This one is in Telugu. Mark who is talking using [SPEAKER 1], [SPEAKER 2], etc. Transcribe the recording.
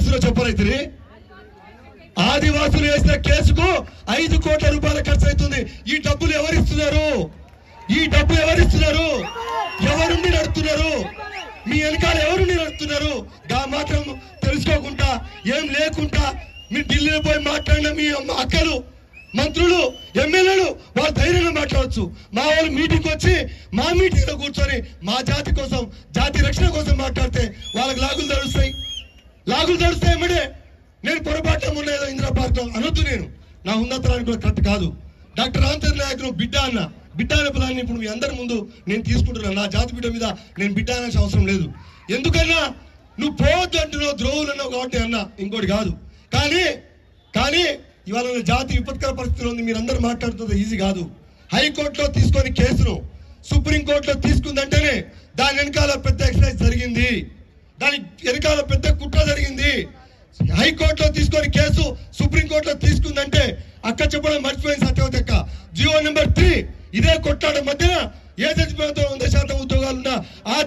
[SPEAKER 1] చేస్తున్నారో చెప్పరైతే ఆదివాసులు వేసిన కేసుకు 5 కోట్ల రూపాయల ఖర్చు అవుతుంది. ఈ డబ్బులు ఎవరిస్తున్నారు? ఈ డబ్బు ఎవరిస్తున్నారు? ఎవరుండి నడుతున్నారు? మీ వెనకాల ఎవరుండి నడుతున్నారు? గా మాత్రం తెలుసుకోకుండా ఏం లేకుండా మీరు ఢిల్లీలో పోయి మాట్లాడిన మీ అక్కలు, మంత్రులు, ఎమ్మెల్యేలు వాళ్ళు ధైర్యంగా మాట్లాడచ్చు. మా వాళ్ళు మీటింగ్ వచ్చి మా మీటింగ్ లో కూర్చొని మా జాతి కోసం, జాతి రక్షణ కోసం మాట్లాడితే వాళ్ళకి లాగులు తడుస్తాయి ఏమడే. నేను పొరపాటు ఉండేదో ఇందిరా పార్క్ లో అనొద్దు. నేను నా ఉన్నతరానికి కూడా కరెక్ట్ కాదు. డాక్టర్ రామచంద్ర నాయక్ బిడ్డ అనే పదాన్ని ఇప్పుడు మీ అందరి ముందు నేను తీసుకుంటున్నాను. నా జాతి బిడ్డ మీద నేను బిడ్డ అనే అవసరం లేదు. ఎందుకన్నా నువ్వు పోవద్దు అంటున్నావు, ద్రోవులు అన్నావు కాబట్టి అన్నా, ఇంకోటి కాదు. కానీ ఇవాళ జాతి విపత్కర పరిస్థితిలో ఉంది. మీరందరూ మాట్లాడుతుంది ఈజీ కాదు. హైకోర్టులో తీసుకొని కేసును సుప్రీంకోర్టులో తీసుకుందంటేనే దాని వెనకాల పెద్ద ఎక్సర్సైజ్ జరిగింది, దాని వెనకాల పెద్ద కుట్ర జరిగింది. హైకోర్టులో తీసుకొని కేసు సుప్రీంకోర్టులో తీసుకుందంటే అక్క చెప్పడం మర్చిపోయింది సత్యవతి అక్క. జియో నెంబర్ 3 ఇదే కొట్లాడ మధ్యన ఏ చచ్చిపోయిన 100% ఉద్యోగాలున్నా ఆ